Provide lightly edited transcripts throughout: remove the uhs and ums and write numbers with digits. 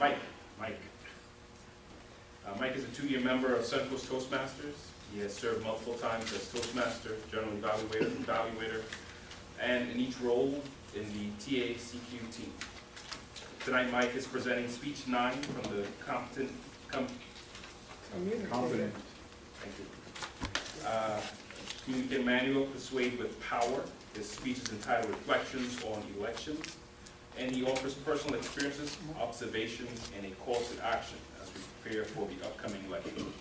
Mike. Mike is a 2-year member of Central Coast Toastmasters. He has served multiple times as Toastmaster, General Evaluator, and in each role in the TACQ team. Tonight, Mike is presenting speech 9 from the Confident. Thank you. Communicate Manual, Persuade with Power. His speech is entitled Reflections on Elections, and he offers personal experiences, observations, and a call to action as we prepare for the upcoming election.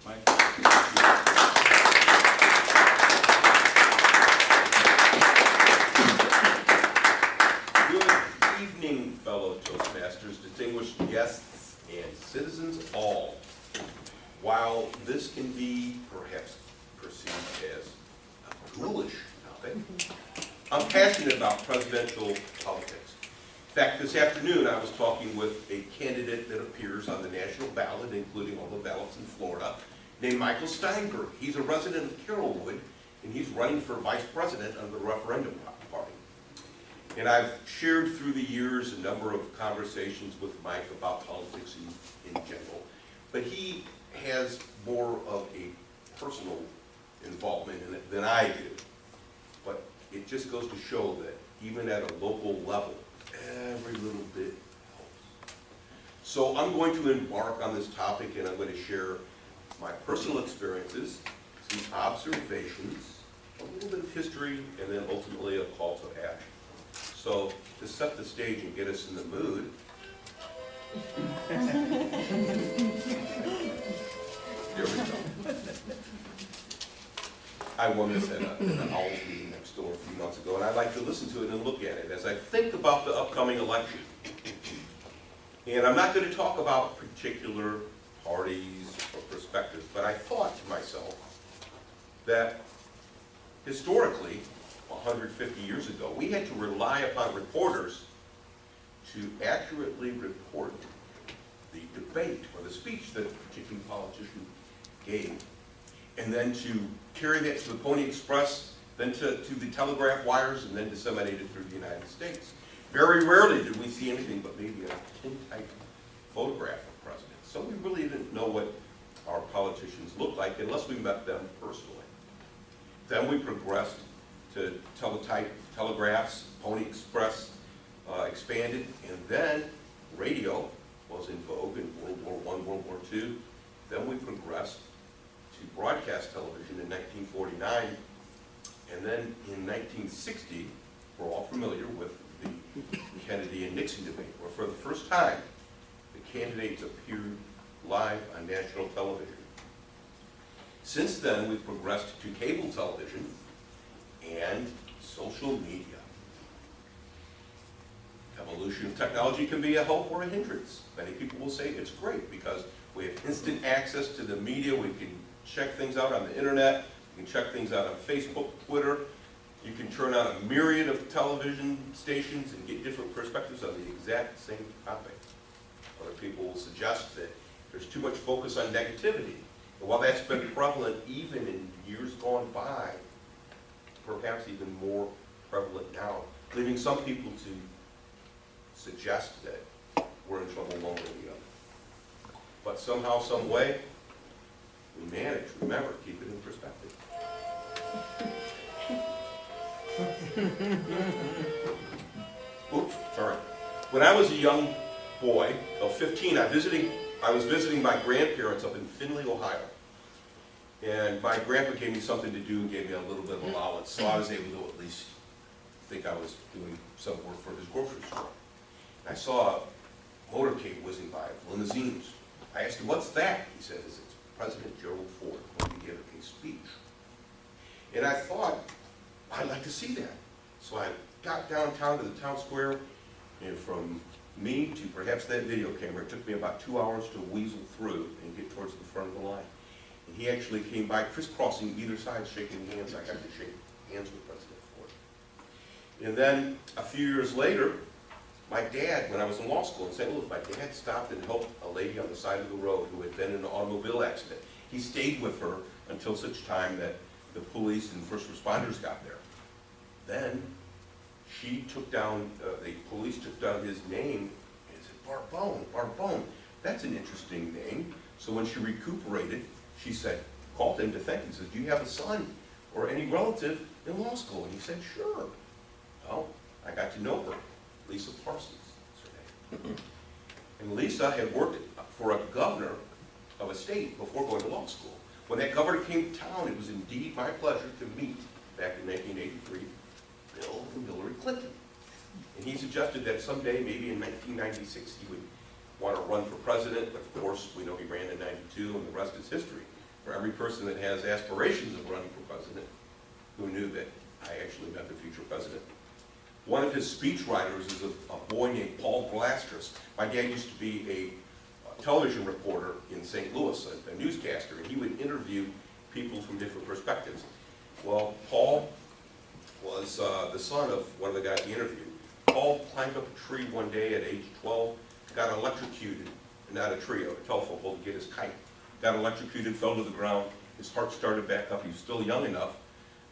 Mike. Good evening, fellow Toastmasters, distinguished guests, and citizens all. While this can be perhaps perceived as a ghoulish topic, I'm passionate about presidential politics. In fact, this afternoon I was talking with a candidate that appears on the national ballot, including all the ballots in Florida, named Michael Steinberg. He's a resident of Carrollwood, and he's running for vice president under the referendum party. And I've shared through the years a number of conversations with Mike about politics in general, but he has more of a personal involvement in it than I do. But it just goes to show that even at a local level, every little bit helps. So I'm going to embark on this topic, and I'm going to share my personal experiences, some observations, a little bit of history, and then ultimately a call to action. So to set the stage and get us in the mood, here we go. I won this at an Owls meeting next door a few months ago, and I like to listen to it and look at it as I think about the upcoming election. And I'm not going to talk about particular parties or perspectives, but I thought to myself that historically, 150 years ago, we had to rely upon reporters to accurately report the debate or the speech that a particular politician gave, and then to carry that to the Pony Express, then to the telegraph wires, and then disseminate it through the United States. Very rarely did we see anything but maybe a tintype photograph of presidents. So we really didn't know what our politicians looked like unless we met them personally. Then we progressed to teletype telegraphs, Pony Express expanded, and then radio was in vogue in World War I, World War II. Then we progressed to broadcast television in 1949, and then in 1960, we're all familiar with the Kennedy and Nixon debate, where for the first time, the candidates appeared live on national television. Since then, we've progressed to cable television and social media. Evolution of technology can be a help or a hindrance. Many people will say it's great because we have instant access to the media. We can check things out on the internet. You can check things out on Facebook, Twitter. You can turn on a myriad of television stations and get different perspectives on the exact same topic. Other people will suggest that there's too much focus on negativity. And while that's been prevalent even in years gone by, perhaps even more prevalent now, leaving some people to suggest that we're in trouble one way or the other. But somehow, some way, we manage. Remember, keep it in perspective. Oops, sorry. When I was a young boy, 15, I was visiting my grandparents up in Findlay, Ohio. And my grandpa gave me something to do and gave me a little bit of allowance, so I was able to at least think I was doing some work for his grocery store. I saw a motorcade whizzing by, limousines. I asked him, "What's that?" He said, "It's President Gerald Ford going to give a speech." And I thought, I'd like to see that. So I got downtown to the town square, and from me to perhaps that video camera, it took me about 2 hours to weasel through and get towards the front of the line. And he actually came by, crisscrossing either side, shaking hands. I got to shake hands with President Ford. And then a few years later, my dad, when I was in law school in St. Louis, my dad stopped and helped a lady on the side of the road who had been in an automobile accident. He stayed with her until such time that the police and first responders got there. Then she took down, the police took down his name and said, Barbone. that's an interesting name. So when she recuperated, she said, called him to thank him, said, do you have a son or any relative in law school? And he said, sure. Well, I got to know her, Lisa Parsons is her name. And Lisa had worked for a governor of a state before going to law school. When that governor came to town, it was indeed my pleasure to meet, back in 1983, Bill and Hillary Clinton. And he suggested that someday, maybe in 1996, he would want to run for president, but of course, we know he ran in 92, and the rest is history. For every person that has aspirations of running for president, who knew that I actually met the future president. One of his speechwriters is a boy named Paul Glastris. My dad used to be a television reporter in St. Louis, a newscaster, and he would interview people from different perspectives. Well, Paul was the son of one of the guys he interviewed. Paul climbed up a tree one day at age 12, got electrocuted, not a tree, a telephone pole to get his kite. Got electrocuted, fell to the ground, his heart started back up. He was still young enough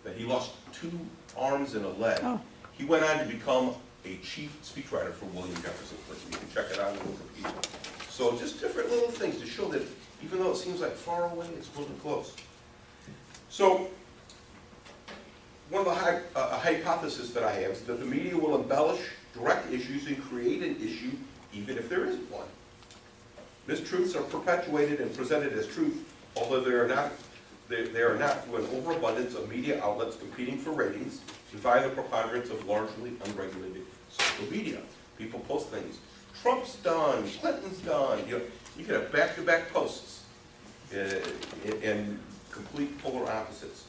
that he lost 2 arms and a leg. Oh. He went on to become a chief speechwriter for William Jefferson Clinton. You can check it out in Wikipedia. So just different little things to show that even though it seems like far away, it's really close. So one of the hypotheses that I have is that the media will embellish direct issues and create an issue even if there isn't one. Mistruths are perpetuated and presented as truth, although they are not through an overabundance of media outlets competing for ratings and via the preponderance of largely unregulated social media. People post things. Trump's done, Clinton's done. You can have back-to-back posts and complete polar opposites.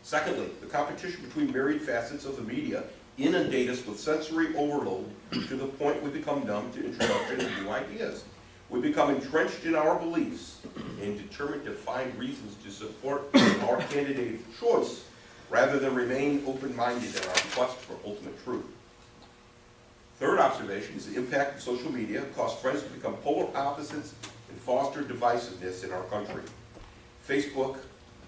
Secondly, the competition between myriad facets of the media inundate us with sensory overload to the point we become numb to introduction of new ideas. We become entrenched in our beliefs and determined to find reasons to support our candidate of choice rather than remain open-minded in our quest for ultimate truth. Third observation is the impact of social media cause friends to become polar opposites and foster divisiveness in our country. Facebook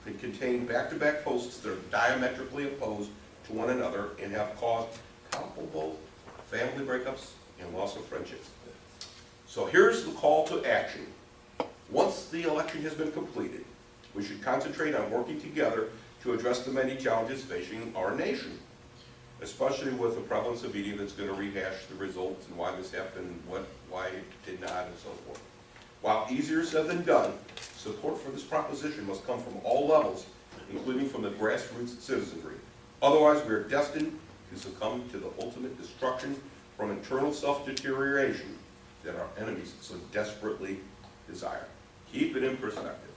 can contain back-to-back posts that are diametrically opposed to one another and have caused palpable family breakups and loss of friendships. So here's the call to action. Once the election has been completed, we should concentrate on working together to address the many challenges facing our nation, especially with the prevalence of media that's going to rehash the results and why this happened, why it did not, and so forth. While easier said than done, support for this proposition must come from all levels, including from the grassroots citizenry. Otherwise, we are destined to succumb to the ultimate destruction from internal self-deterioration that our enemies so desperately desire. Keep it in perspective.